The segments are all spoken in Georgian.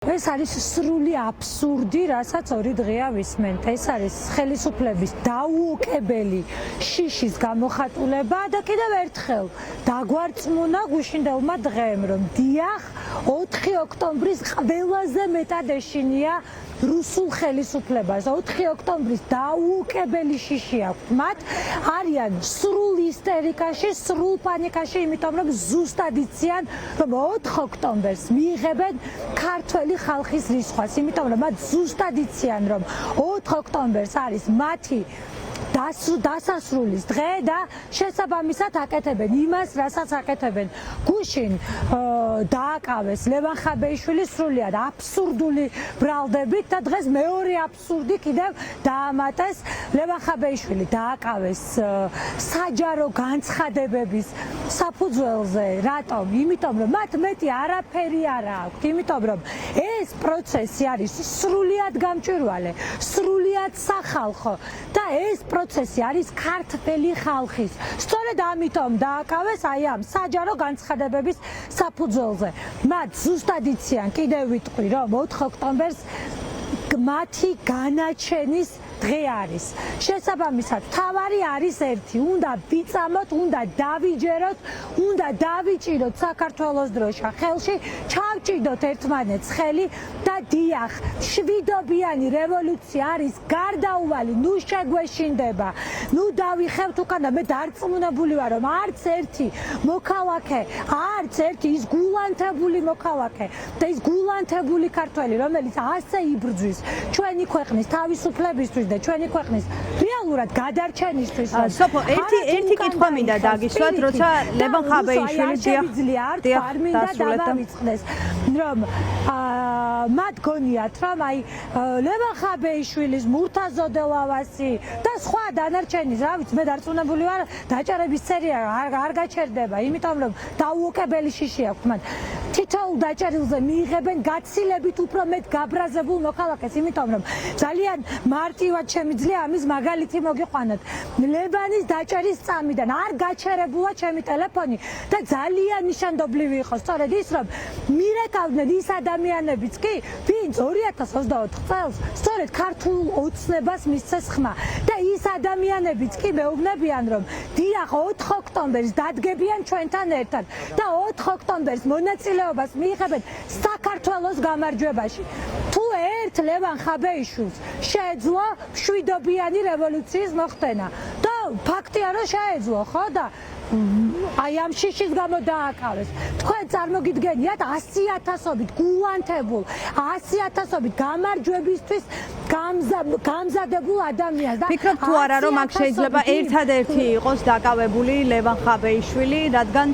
ეს არის სრული აბსურდი, რასაც ორი დღეა ვისმენთ. ეს არის ხელისუფლების დაუოკებელი შიშის გამოხატულება და კიდევ ერთხელ დაგვარწმუნა გუშინდელმა დღემ, რომ დიახ, 4 ოქტომბრის ყველაზე მეტად ეშინია რუსულ ხელისუფლებას. 4 ოქტომბრის დაუოკებელი შიში აქვთ მათ, არიან სრულ ისტერიკაში, სრულ პანიკაში, იმიტომ რომ ზუსტად იციან, რომ 4 ოქტომბერს მიიღებენ ქართველი ხალხის რისხვას, იმიტომ რომ მათ ზუსტად იციან, რომ 4 ოქტომბერს არის მათი დასასრულის დღე და შესაბამისად აკეთებენ იმას, რასაც აკეთებენ. გუშინ დააკავეს ლევან ხაბეიშვილი სრულიად აბსურდული ბრალდებით და დღეს მეორე აბსურდი კიდევ დაამატეს. ლევან ხაბეიშვილი დააკავეს საჯარო განცხადებების საფუძველზე. რატომ? იმიტომ რომ მათ მეტი არაფერი არ აქვთ, იმიტომ რომ ეს პროცესი არის სრულიად გამჭვირვალე, სრულიად სახალხო და ეს პროცესი არის ქართველი ხალხის. სწორედ ამიტომ დააკავეს აი ამ საჯარო განცხადებების საფუძველზე. მათ ზუსტად იციან, კიდევ ვიტყვი, რომ 4 ოქტომბერს მათი განაჩენის დღე არის. შესაბამისად, თავარი არის ერთი, უნდა ვიწამოთ, უნდა დავიჯეროთ, უნდა დავიჭიროთ საქართველოს დროშა ხელში, ჩავჭიდოთ ერთმანეთს ხელი და დიახ, შვიდობიანი რევოლუცია არის გარდაუვალი, ნუ შეგვეშინდება. ნუ დავიხევთ უკანა, მე დარწმუნებული ვარ, რომ არც ერთი მოქალაქე, არც ერთი ის გულანთებული მოქალაქე და ის გულანთებული ქართველი, რომელიც ასე იბრძვის ჩვენი ქვეყნის თავისუფლებისთვის და ჩვენი ქვეყნის რეალურად გადარჩენისთვის. სოფო, ერთი კითხვა მინდა დაგისვათ, როცა ლევან ხაბეიშვილი დავავიწყდეს, რომ მათ გონიათ, რომ აი ლევან ხაბეიშვილის, მურთაზოდე ლავასი და სხვა დანარჩენი, რა ვიცი, მე დარწმუნებული ვარ, დაჭერების სერია არ გაჩერდება, იმიტომ რომ დაუოკებელი შიში აქვთ მათ. თითოეულ დაჭერილზე მიიღებენ გაცილებით უფრო მეტ გაბრაზებულ მოქალაქეს, იმიტომ რომ ძალიან მარტივად შემიძლია ამის მაგალითი მოგიყვანოთ. ლევანის დაჭერის წამიდან არ გაჩერებულა ჩემი ტელეფონი და ძალიან ნიშანდობლივი იყო სწორედ ის, რომ მირეკავდნენ ის ადამიანებიც კი, ვინც 2024 წელს სწორედ ქართულ ოცნებას მისცეს ხმა და ის ადამიანებიც კი მეუბნებიან, რომ დიახ, 4 ოქტომბერს დადგებიან ჩვენთან ერთად და 4 ოქტომბერს მონაწილეობას მიიღებენ საქართველოს გამარჯვებაში. თუ ერთ ლევან ხაბეიშვილს შეეძლო მშვიდობიანი რევოლუციის მოხდენა და ფაქტია, რომ შეეძლო, ხო და აი ამ შიშის გამო დააკავეს. თქვენ წარმოგიდგენიათ 100,000-ობით გულანთებულ, 100,000-ობით გამარჯვებისთვის გამზადებულ ადამიანს და ფიქრობ თუ არა, რომ აქ შეიძლება ერთადერთი იყოს დაკავებული ლევან ხაბეიშვილი, რადგან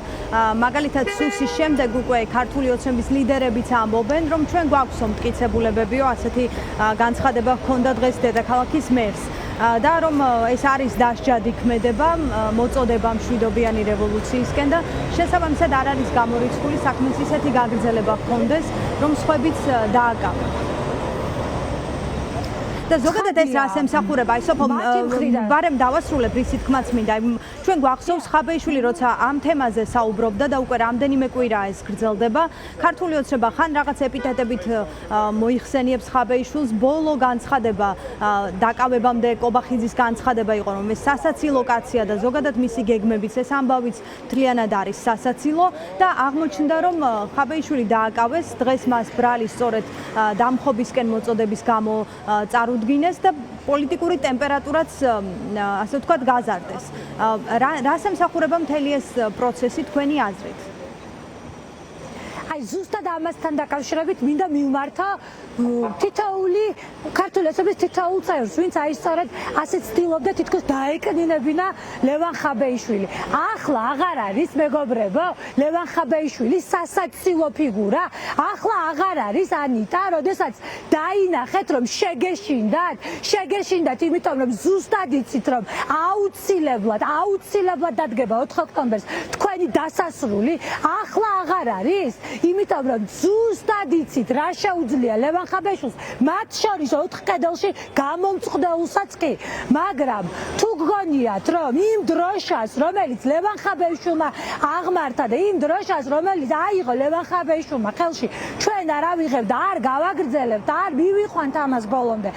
მაგალითად სუსის შემდეგ უკვე ქართული ოცნების ლიდერებიც ამბობენ, რომ ჩვენ გვაქვსო მტკიცებულებებიო, ასეთი განცხადება ჰქონდა დღეს დედაქალაქის მერს. და რომ ეს არის დასჯადი ქმედება, მოწოდება მშვიდობიანი რევოლუციისკენ და შესაბამისად არ არის გამორიცხული საქმის ისეთი გაგრძელება ჰქონდეს, რომ სხვებიც დააკავონ. და ზოგადად ეს რას ემსახურება? აი სოფო, ბარემ დავასრულებ რისი თქმაც მინდა. ჩვენ გვახსოვს ხაბეიშვილი როცა ამ თემაზე საუბრობდა და უკვე რამდენიმე კვირა ეს გრძელდება. ქართული ოცნება ხან რაღაც ეპითეტებით მოიხსენიებს ხაბეიშვილს, ბოლო განცხადება დაკავებამდე კობახიძის განცხადება იყო, რომ ეს სასაცილო კაცია და ზოგადად მისი გეგმებიც ეს ამბავიც მთლიანად არის სასაცილო და აღმოჩნდა, რომ ხაბეიშვილი დააკავეს, დღეს მას ბრალი სწორედ დამხობისკენ მოწოდების გამო წარუდგინეს და პოლიტიკური ტემპერატურაც ასე ვთქვათ გაზარდეს. რას ემსახურება მთელი ეს პროცესი თქვენი აზრით? აი ზუსტად ამასთან დაკავშირებით მინდა მივმართო თითოეული ქართული ოცნების თითოეულ წევრს, ვინც აი სწორედ ასე ცდილობდა თითქოს დაეკნინებინა ლევან ხაბეიშვილი. ახლა აღარ არის მეგობრებო, ლევან ხაბეიშვილი სასაცილო ფიგურა. ახლა აღარ არის ანიტა, როდესაც დაინახეთ, რომ შეგეშინდათ, იმიტომ რომ ზუსტად იცით, რომ აუცილებლად დადგება 4 ოქტომბერს თქვენი დასასრული. ახლა აღარ არის იმიტომ რომ ზუსტად იცით რა შეუძლია ლევან ხაბეშვილს მათ შორის 4 კედელში გამომწყდელსაც კი, მაგრამ თუ გგონიათ რომ იმ დროშას რომელიც ლევან ხაბეშვილმა აღმართა და იმ დროშას რომელიც აიღო ლევან ხაბეშვილმა ხელში ჩვენ არ ავიღებთ და არ გავაგრძელებთ, არ მივიყვანთ ამას ბოლომდე.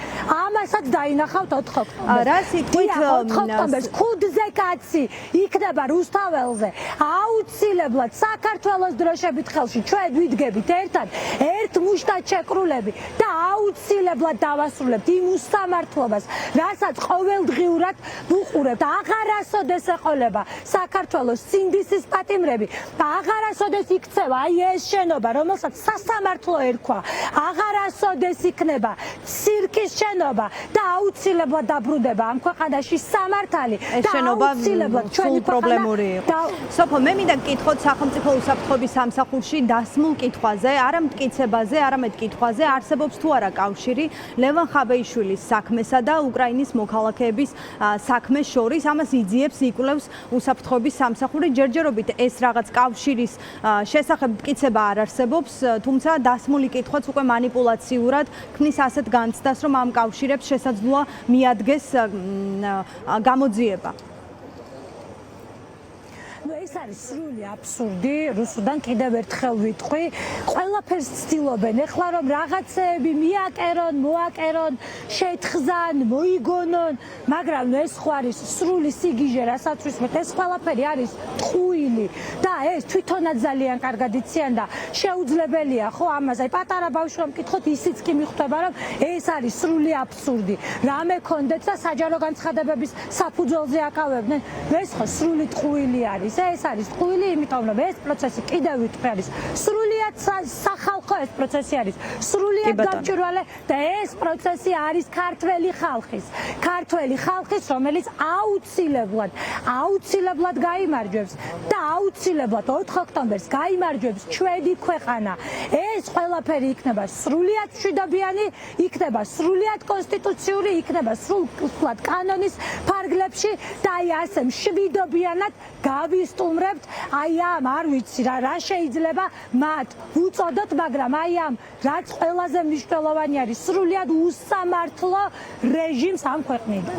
ამასაც დაინახავთ 4 ოქტომბერს. რა სიტყვით 4 ოქტომბერს ქუდზე კაცი იქნება რუსთაველზე. აუცილებლად საქართველოს დროშებით ხელში ჩვენ ვიდგებით ერთად, ერთ მუშტად შეკრულები და აუცილებლად დავასრულებთ იმ უსამართლობას, რასაც ყოველდღიურად ვუყურებთ. აღარასოდეს ეყოლება საქართველოს სინდისის პატიმრები, აღარასოდეს იქცევა აი ეს შენობა, რომელსაც სასამართლო ერქვა, აღარასოდეს იქნება ცირკის შენობა და აუცილებლად დაბრუნდება ამ ქვეყანაში სამართალი და აუცილებლად ჩვენი პრობლემური იყო. სოფო, მე მინდა გკითხოთ სახელმწიფო უსაფრთხოების სამსახურში დასმულ კითხვაზე, არა მტკიცებაზე, არამედ კითხვაზე, არსებობს თუ არა კავშირი ლევან ხაბეიშვილის საქმესა და უკრაინის მოქალაქეების საქმეს შორის. ამას იძიებს, იკვლევს უსაფრთხოების სამსახური. ჯერჯერობით ეს რაღაც კავშირის შესახებ მტკიცება არ არსებობს, თუმცა დასმული კითხვაც უკვე მანიპულაციურად ქმნის ასეთ განცდას, რომ ამ კავშირებს შესაძლოა მიადგეს გამოძიება. ეს არის სრული აბსურდი, რუსუდან კიდევ ერთხელ ვიტყვი, ყველაფერს ცდილობენ ეხლა რომ რაღაცეები მიაკერონ, მოაკერონ, შეთხზან, მოიგონონ, მაგრამ ეს ხო არის სრული სიგიჟე, რასაც ვისმენთ, ეს ყველაფერი არის ტყუილი და ეს თვითონაც ძალიან კარგად იციან და შეუძლებელია ხო ამას, აი პატარა ბავშვი რომ მკითხოთ, ისიც კი მიხვდება რომ ეს არის სრული აბსურდი. რამე კონდეთ და საჯარო განცხადებების საფუძველზე აკავებდნენ, ეს ხო სრული ტყუილი არის. ეს არის ტყუილი, იმიტომ რომ ეს პროცესი კიდევ ვიტყვი არის სრულიად სახალხო ეს პროცესი არის სრულიად გამჭვირვალე და ეს პროცესი არის ქართველი ხალხის, რომელიც აუცილებლად გაიმარჯვებს და აუცილებლად 4 ოქტომბერს გაიმარჯვებს ჩვენი ქვეყანა. ეს ყველაფერი იქნება სრულიად მშვიდობიანი, იქნება სრულიად კონსტიტუციური, იქნება სრულად კანონის ფარგლებში და აი ასე მშვიდობიანად გავისტუმრებთ აი ამ არ ვიცი რა შეიძლება მათ უწოდოთ, მაგრამ აი ამ რაც ყველაზე მნიშვნელოვანი არის სრულიად უსამართლო რეჟიმს ამ ქვეყნიდან.